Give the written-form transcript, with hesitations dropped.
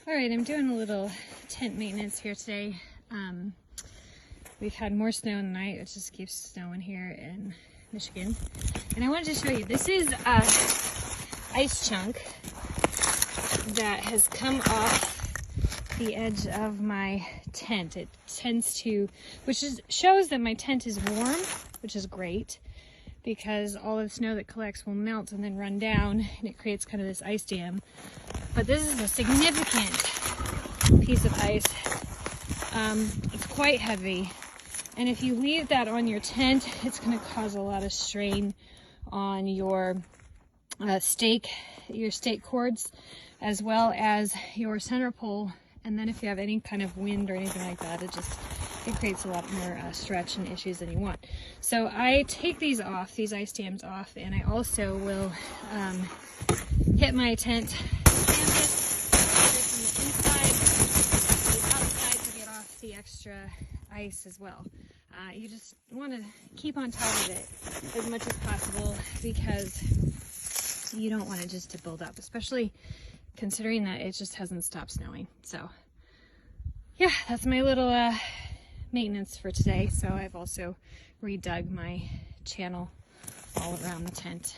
All right, I'm doing a little tent maintenance here today. We've had more snow in the night. It just keeps snowing here in Michigan. And I wanted to show you, this is a ice chunk that has come off the edge of my tent. It tends to, shows that my tent is warm, which is great, because all of the snow that collects will melt and then run down, and it creates kind of this ice dam. But this is a significant piece of ice. It's quite heavy, and if you leave that on your tent, it's going to cause a lot of strain on your stake cords, as well as your center pole. And then if you have any kind of wind or anything like that, it creates a lot more stretch and issues than you want. So I take these off, these ice dams off, and I also will hit my tent canvas from the inside to the outside to get off the extra ice as well. You just want to keep on top of it as much as possible, because you don't want it just to build up, especially considering that it just hasn't stopped snowing. So yeah, that's my little maintenance for today. So I've also redug my channel all around the tent.